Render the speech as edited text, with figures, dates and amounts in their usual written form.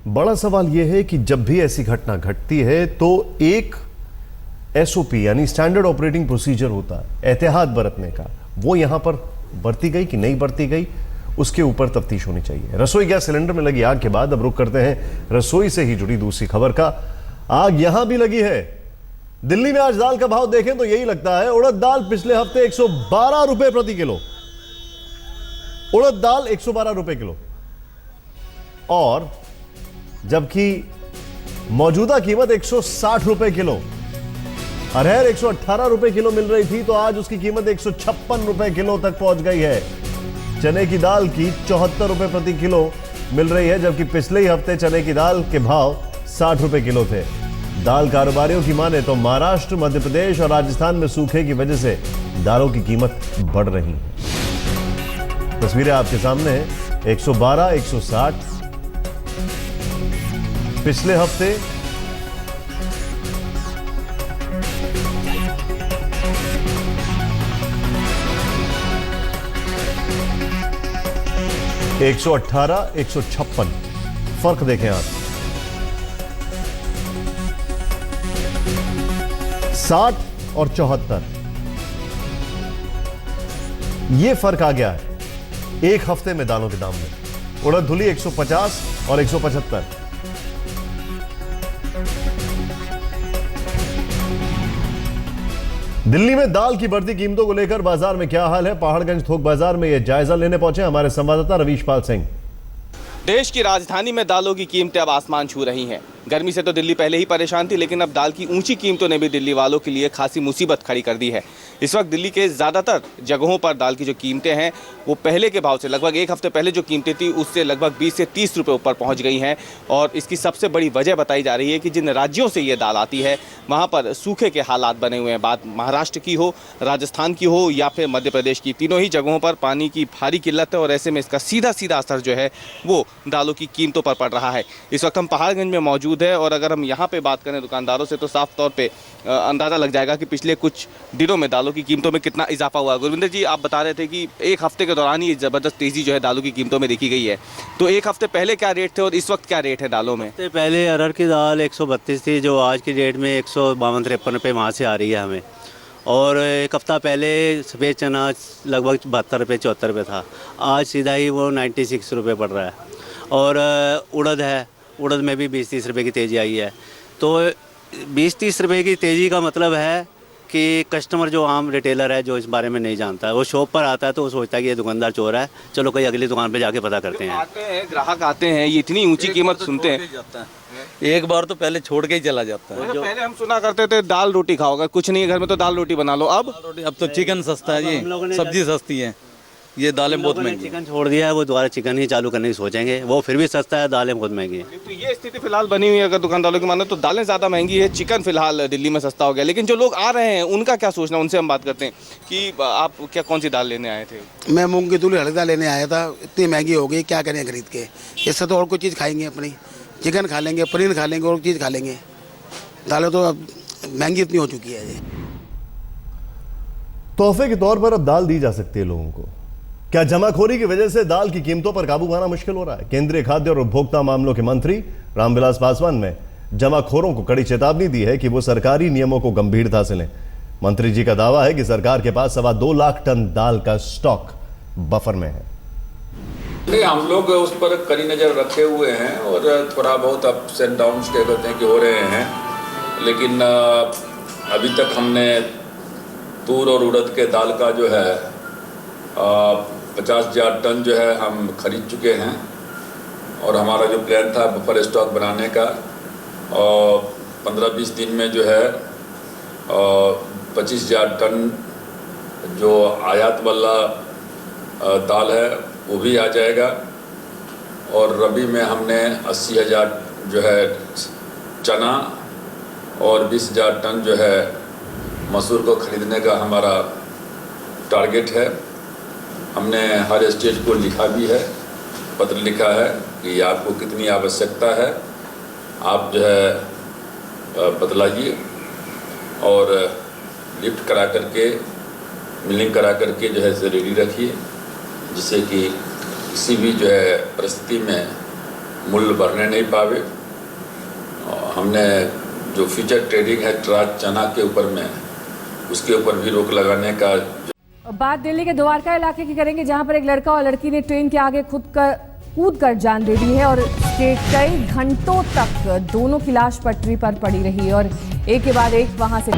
बड़ा सवाल यह है कि जब भी ऐसी घटना घटती है तो एक एसओपी यानी स्टैंडर्ड ऑपरेटिंग प्रोसीजर होता है एहतियात बरतने का, वो यहां पर बरती गई कि नहीं बरती गई, उसके ऊपर तफ्तीश होनी चाहिए। रसोई गैस सिलेंडर में लगी आग के बाद अब रुख करते हैं रसोई से ही जुड़ी दूसरी खबर का। आग यहां भी लगी है। दिल्ली में आज दाल का भाव देखें तो यही लगता है। उड़द दाल पिछले हफ्ते 112 रुपए प्रति किलो, उड़द दाल 112 रुपए किलो, और जबकि मौजूदा कीमत 160 रुपए किलो। अरहर 118 रुपए किलो मिल रही थी तो आज उसकी कीमत 156 रुपए किलो तक पहुंच गई है। चने की दाल की 74 रुपए प्रति किलो मिल रही है, जबकि पिछले ही हफ्ते चने की दाल के भाव 60 रुपए किलो थे। दाल कारोबारियों की माने तो महाराष्ट्र, मध्य प्रदेश और राजस्थान में सूखे की वजह से दालों की कीमत बढ़ रही है। तस्वीरें आपके सामने हैं। 112, 160 पिछले हफ्ते 118, 156 फर्क देखें आप। 60 और 74 ये फर्क आ गया है एक हफ्ते में दालों के दाम में। उड़द धुली 150 और 175। दिल्ली में दाल की बढ़ती कीमतों को लेकर बाजार में क्या हाल है, पहाड़गंज थोक बाजार में यह जायजा लेने पहुंचे हमारे संवाददाता रवीश पाल सिंह। देश की राजधानी में दालों की कीमतें अब आसमान छू रही हैं। गर्मी से तो दिल्ली पहले ही परेशान थी, लेकिन अब दाल की ऊंची कीमतों ने भी दिल्ली वालों के लिए खासी मुसीबत खड़ी कर दी है। इस वक्त दिल्ली के ज़्यादातर जगहों पर दाल की जो कीमतें हैं वो पहले के भाव से, लगभग एक हफ्ते पहले जो कीमतें थी उससे लगभग 20 से 30 रुपये ऊपर पहुंच गई हैं। और इसकी सबसे बड़ी वजह बताई जा रही है कि जिन राज्यों से ये दाल आती है वहाँ पर सूखे के हालात बने हुए हैं। बात महाराष्ट्र की हो, राजस्थान की हो या फिर मध्य प्रदेश की, तीनों ही जगहों पर पानी की भारी किल्लत है और ऐसे में इसका सीधा सीधा असर जो है वो दालों की कीमतों पर पड़ रहा है। इस वक्त हम पहाड़गंज में मौजूद है और अगर हम यहाँ पे बात करें दुकानदारों से तो साफ तौर पे अंदाज़ा लग जाएगा कि पिछले कुछ दिनों में दालों की कीमतों में कितना इजाफा हुआ। गुरविंदर जी, आप बता रहे थे कि एक हफ्ते के दौरान ही ज़बरदस्त तेज़ी जो है दालों की कीमतों में देखी गई है, तो एक हफ्ते पहले क्या रेट थे और इस वक्त क्या रेट है दालों में? पहले अरहर की दाल 132 थी, जो आज की डेट में 152-53 रुपये वहाँ से आ रही है हमें। और एक हफ़्ता पहले सफ़ेद चना लगभग 72 रुपये 74 रुपये था, आज सीधा ही वो 96 रुपये पड़ रहा है। और उड़द है, उड़द में भी 20-30 रुपये की तेज़ी आई है। तो 20-30 रुपये की तेज़ी का मतलब है कि कस्टमर जो आम रिटेलर है जो इस बारे में नहीं जानता है, वो शॉप पर आता है तो वो सोचता है कि ये दुकानदार चोर है, चलो कोई अगली दुकान पे जाके पता करते हैं। आते हैं ग्राहक, आते हैं, ये इतनी ऊंची कीमत सुनते हैं, एक बार तो पहले छोड़ के ही चला जाता है। पहले हम सुना करते थे दाल रोटी खाओगे, कुछ नहीं है घर में तो दाल रोटी बना लो। अब तो चिकन सस्ता है जी, सब्जी सस्ती है, ये दालें बहुत महंगी। चिकन छोड़ दिया है, वो दोबारा चिकन ही चालू करने की सोचेंगे, वो फिर भी सस्ता है, दालें बहुत महंगी हैं। तो ये स्थिति फिलहाल बनी हुई है। अगर दुकानदारों की माने तो दालें ज़्यादा महंगी है, चिकन फिलहाल दिल्ली में सस्ता हो गया। लेकिन जो लोग आ रहे हैं उनका क्या सोचना, उनसे हम बात करते हैं कि आप क्या कौन सी दाल लेने आए थे? मैं मूंग की धुली हल्दी दाल लेने आया था, इतनी महंगी हो गई, क्या करें खरीद के। इससे तो और कोई चीज़ खाएंगे, अपनी चिकन खा लेंगे, पनीर खा लेंगे, और चीज़ खा लेंगे। दालें तो अब महंगी इतनी हो चुकी है। तोहफे के तौर पर अब दाल दी जा सकती है लोगों को। क्या जमाखोरी की वजह से दाल की कीमतों पर काबू पाना मुश्किल हो रहा है? केंद्रीय खाद्य और उपभोक्ता मामलों के मंत्री रामविलास पासवान ने जमाखोरों को कड़ी चेतावनी दी है कि वो सरकारी नियमों को गंभीरता से लें। मंत्री जी का दावा है कि सरकार के पास 2.25 लाख टन दाल का स्टॉक बफर में है। नहीं, हम लोग उस पर कड़ी नज़र रखे हुए हैं और थोड़ा बहुत अप्स एंड डाउन्स कह कहते हैं कि हो रहे हैं, लेकिन अभी तक हमने तूर और उड़द के दाल का जो है 50,000 टन जो है हम खरीद चुके हैं और हमारा जो प्लान था बफर स्टॉक बनाने का, और 15-20 दिन में जो है 25,000 टन जो आयात वाला दाल है वो भी आ जाएगा। और रबी में हमने 80,000 जो है चना और 20,000 टन जो है मसूर को ख़रीदने का हमारा टारगेट है। हमने हर स्टेट को लिखा भी है, पत्र लिखा है कि आपको कितनी आवश्यकता है, आप जो है बतलाइए और लिफ्ट करा करके, मिलिंग करा करके जो है रेडी रखिए, जिससे कि किसी भी जो है परिस्थिति में मूल्य बढ़ने नहीं पावे। हमने जो फ्यूचर ट्रेडिंग है चना के ऊपर में, उसके ऊपर भी रोक लगाने का। बात दिल्ली के द्वारका इलाके की करेंगे, जहां पर एक लड़का और लड़की ने ट्रेन के आगे कूद कर जान दे दी है और कई घंटों तक दोनों की लाश पटरी पर पड़ी रही और एक के बाद एक वहां से